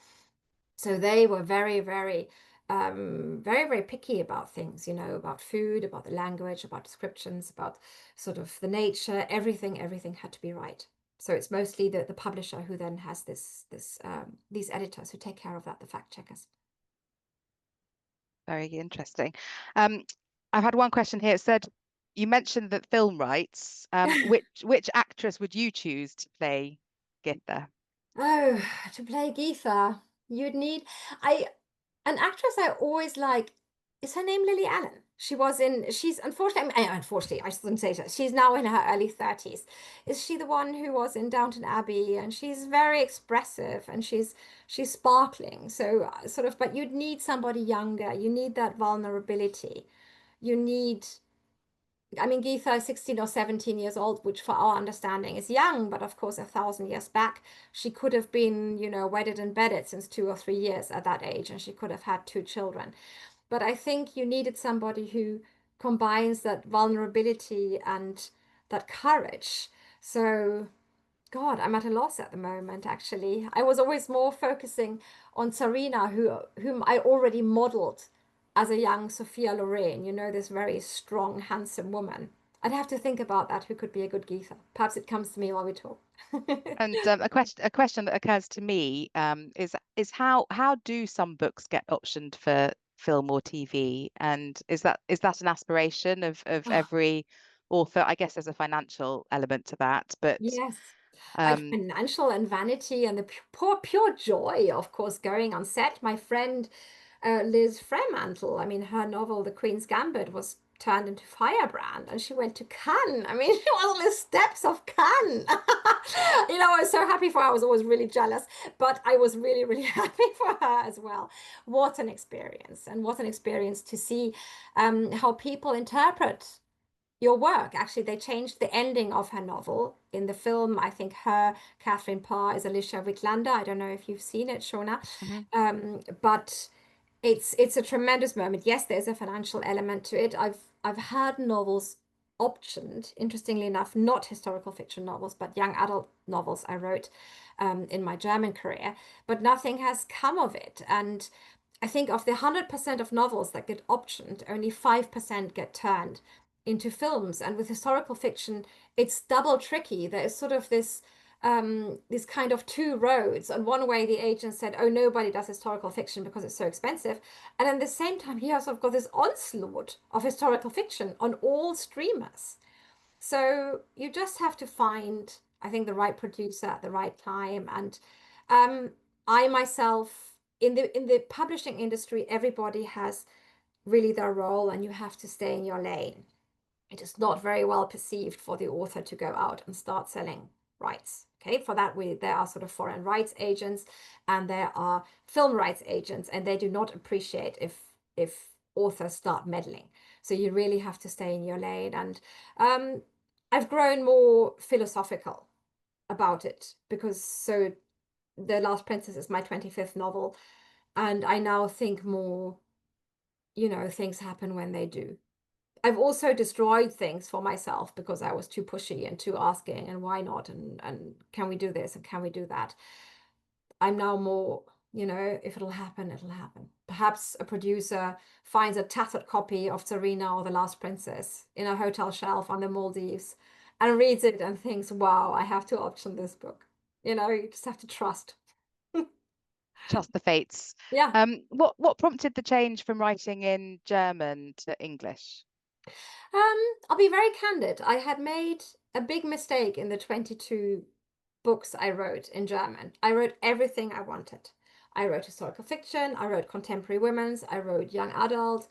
So they were very, very, very, very picky about things, you know, about food, about the language, about descriptions, about sort of the nature, everything had to be right. So it's mostly the publisher who then has these editors who take care of that, the fact checkers. Very interesting. I've had one question here. It said, you mentioned that film rights. Which actress would you choose to play Gytha? Oh, to play Gytha, you'd need an actress I always like. Is her name Lily Allen? She's unfortunately, I shouldn't say that. She's now in her early 30s. Is she the one who was in Downton Abbey? And she's very expressive, and she's sparkling. So sort of, but you'd need somebody younger. You need that vulnerability. You need, I mean, Gytha is 16 or 17 years old, which for our understanding is young, but of course, 1,000 years back, she could have been, you know, wedded and bedded since 2 or 3 years at that age, and she could have had 2 children. But I think you needed somebody who combines that vulnerability and that courage. So, God, I'm at a loss at the moment, actually. I was always more focusing on Serena, whom I already modeled as a young Sophia Loren, you know, this very strong, handsome woman. I'd have to think about that, who could be a good Gytha. Perhaps it comes to me while we talk. And a question that occurs to me is how do some books get optioned for film or TV? And is that an aspiration of every author? I guess there's a financial element to that, but Yes. Like financial and vanity and the pure joy, of course, going on set. My friend Liz Fremantle, I mean, her novel, The Queen's Gambit, was turned into Firebrand, and she went to Cannes. I mean, she was on the steps of Cannes. You know, I was so happy for her. I was always really jealous, but I was really, really happy for her as well. What an experience, and what an experience to see how people interpret your work. Actually, they changed the ending of her novel. In the film, I think her Catherine Parr is Alicia Vikander. I don't know if you've seen it, Shona. But it's a tremendous moment. Yes, there's a financial element to it. I've heard novels optioned, interestingly enough, not historical fiction novels, but young adult novels I wrote in my German career, but nothing has come of it. And I think of the 100% of novels that get optioned, only 5% get turned into films. And with historical fiction, it's double tricky. There's sort of this kind of two roads. On one way, the agent said, oh, nobody does historical fiction because it's so expensive. And at the same time, he has sort of got this onslaught of historical fiction on all streamers. So you just have to find, I think, the right producer at the right time. And I myself, in the publishing industry, everybody has really their role, and you have to stay in your lane. It is not very well perceived for the author to go out and start selling rights. Okay, for that there are sort of foreign rights agents and there are film rights agents, and they do not appreciate if authors start meddling. So you really have to stay in your lane. And I've grown more philosophical about it, because so The Last Princess is my 25th novel, and I now think more, things happen when they do. I've also destroyed things for myself because I was too pushy and too asking and why not and can we do this and can we do that. I'm now more, if it'll happen, it'll happen. Perhaps a producer finds a tattered copy of Serena or The Last Princess in a hotel shelf on the Maldives and reads it and thinks, wow, I have to option this book. You just have to trust. Trust the fates. Yeah. What prompted the change from writing in German to English? I'll be very candid. I had made a big mistake in the 22 books I wrote in German. I wrote everything I wanted. I wrote historical fiction, I wrote contemporary women's, I wrote young adult,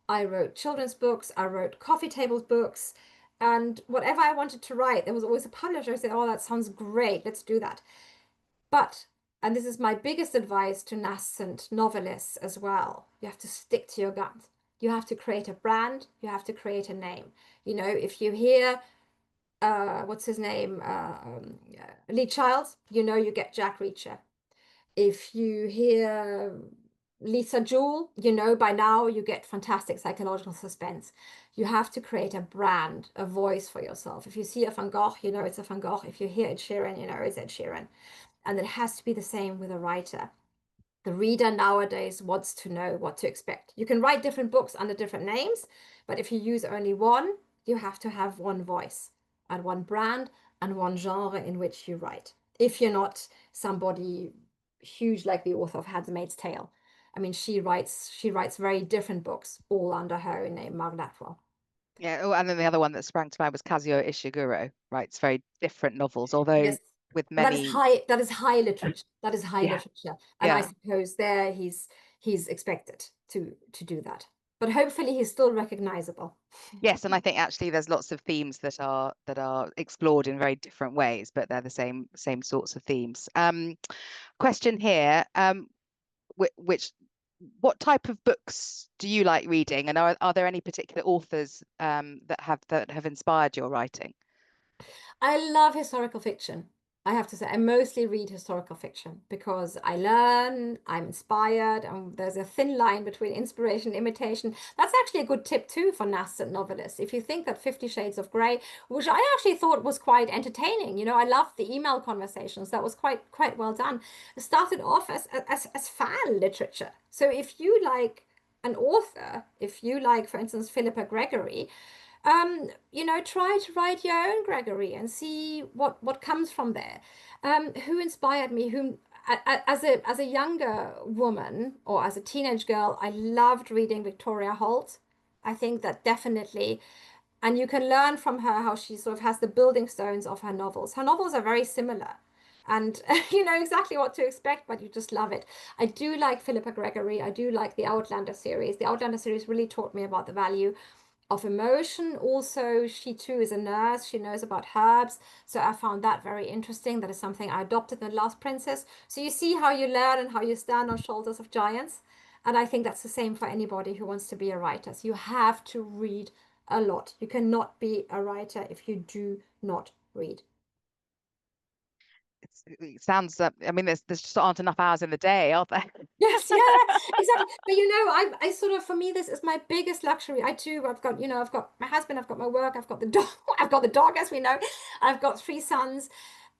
I wrote children's books, I wrote coffee table books, and whatever I wanted to write, there was always a publisher who said, oh, that sounds great, let's do that. But, and this is my biggest advice to nascent novelists as well, you have to stick to your guns. You have to create a brand, you have to create a name. If you hear what's his name? Lee Childs, you get Jack Reacher. If you hear Lisa Jewell, by now you get fantastic psychological suspense. You have to create a brand, a voice for yourself. If you see a Van Gogh, it's a Van Gogh. If you hear Ed Sheeran, it's Ed Sheeran. And it has to be the same with a writer. The reader nowadays wants to know what to expect. You can write different books under different names, but if you use only one, you have to have one voice and one brand and one genre in which you write. If you're not somebody huge like the author of Handmaid's Tale. I mean, she writes very different books, all under her own name, Margaret Atwood. Yeah, oh, and then the other one that sprang to mind was Kazuo Ishiguro, writes very different novels, although Yes. with But many. that is high literature. That is high Yeah, literature. And I yeah. suppose there he's expected to do that. But hopefully he's still recognizable. Yes, and I think actually there's lots of themes that are explored in very different ways, but they're the same sorts of themes. Question here, which what type of books do you like reading, and are there any particular authors that have inspired your writing? I love historical fiction. I have to say, I mostly read historical fiction because I learn, I'm inspired, and there's a thin line between inspiration and imitation. That's actually a good tip too for nascent novelists. If you think that 50 Shades of Grey, which I actually thought was quite entertaining, I loved the email conversations. That was quite well done. It started off as fan literature. So if you like an author, if you like, for instance, Philippa Gregory, try to write your own Gregory and see what comes from there. Who inspired me? As a younger woman or as a teenage girl, I loved reading Victoria Holt. I think that definitely, and you can learn from her how she sort of has the building stones of her novels. Her novels are very similar. And you know exactly what to expect, but you just love it. I do like Philippa Gregory. I do like the Outlander series. The Outlander series really taught me about the value of emotion. Also, she too is a nurse. She knows about herbs. So I found that very interesting. That is something I adopted in The Last Princess. So you see how you learn and how you stand on shoulders of giants. And I think that's the same for anybody who wants to be a writer. So you have to read a lot. You cannot be a writer if you do not read. It sounds. I mean, there's just aren't enough hours in the day, are there? Yes, yeah, exactly. But I sort of, for me, this is my biggest luxury. I've got, I've got my husband, I've got my work, I've got the dog, I've got the dog, as we know, I've got 3 sons,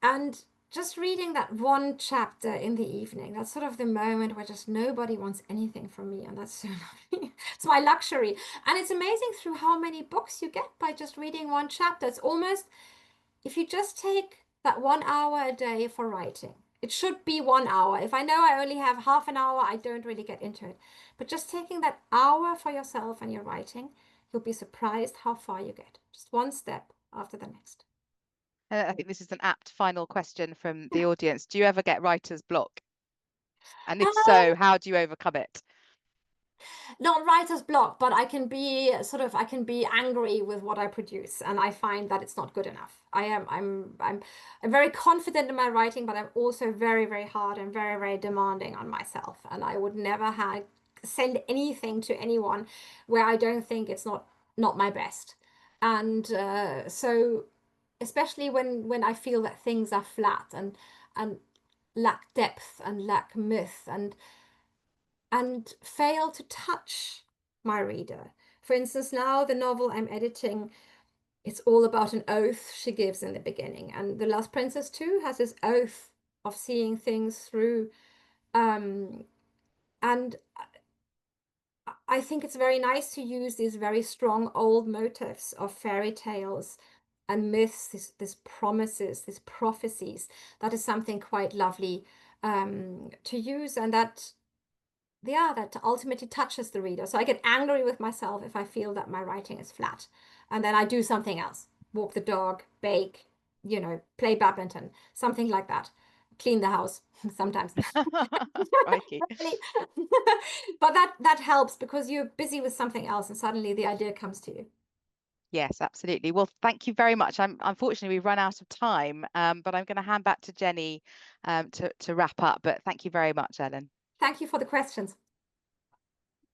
and just reading that one chapter in the evening, that's sort of the moment where just nobody wants anything from me, and that's so lovely. It's my luxury, and it's amazing through how many books you get by just reading one chapter. It's almost, if you just take that 1 hour a day for writing, it should be 1 hour. If I know I only have half an hour, I don't really get into it. But just taking that hour for yourself and your writing, you'll be surprised how far you get. Just one step after the next. I think this is an apt final question from the audience. Do you ever get writer's block? And if Um, so, how do you overcome it? Not writer's block, but I can be angry with what I produce, and I find that it's not good enough. I'm very confident in my writing, but I'm also very, very hard and very, very demanding on myself. And I would never send anything to anyone where I don't think it's not my best. And so especially when I feel that things are flat and lack depth and lack myth and fail to touch my reader. For instance, now the novel I'm editing, it's all about an oath she gives in the beginning. And The Last Princess too has this oath of seeing things through. And I think it's very nice to use these very strong old motifs of fairy tales and myths, these promises, these prophecies. That is something quite lovely to use, and that ultimately touches the reader. So I get angry with myself if I feel that my writing is flat, and then I do something else: walk the dog, bake, play badminton, something like that, clean the house sometimes. Crikey. But that helps because you're busy with something else and suddenly the idea comes to you. Yes, absolutely. Well, thank you very much. Unfortunately, we've run out of time, but I'm going to hand back to Jenny to wrap up. But thank you very much, Ellen. Thank you for the questions.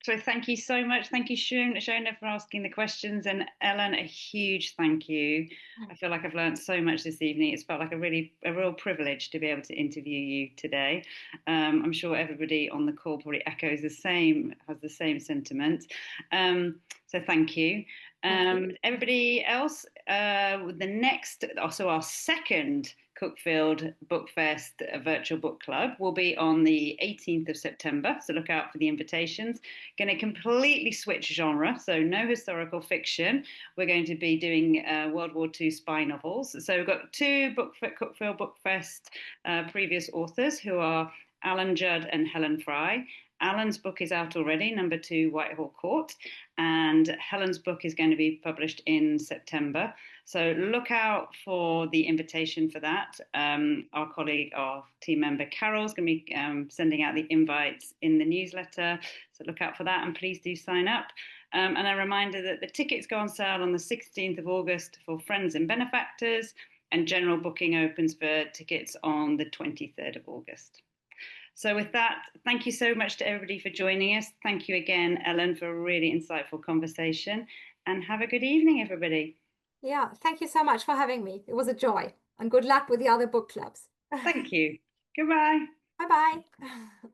So thank you so much. Thank you, Shona, for asking the questions. And Ellen, a huge thank you. I feel like I've learned so much this evening. It's felt like a real privilege to be able to interview you today. I'm sure everybody on the call probably echoes has the same sentiment. So thank you. Everybody else, our second Cuckfield Bookfest virtual book club will be on the 18th of September. So look out for the invitations. Going to completely switch genre, so no historical fiction. We're going to be doing World War II spy novels. So we've got two Cuckfield Bookfest previous authors who are Alan Judd and Helen Fry. Alan's book is out already, number 2, Whitehall Court, and Helen's book is going to be published in September. So look out for the invitation for that. Our team member Carol is going to be sending out the invites in the newsletter. So look out for that, and please do sign up. And a reminder that the tickets go on sale on the 16th of August for friends and benefactors, and general booking opens for tickets on the 23rd of August. So with that, thank you so much to everybody for joining us. Thank you again, Ellen, for a really insightful conversation, and have a good evening, everybody. Yeah, thank you so much for having me. It was a joy, and good luck with the other book clubs. Thank you. Goodbye. Bye-bye.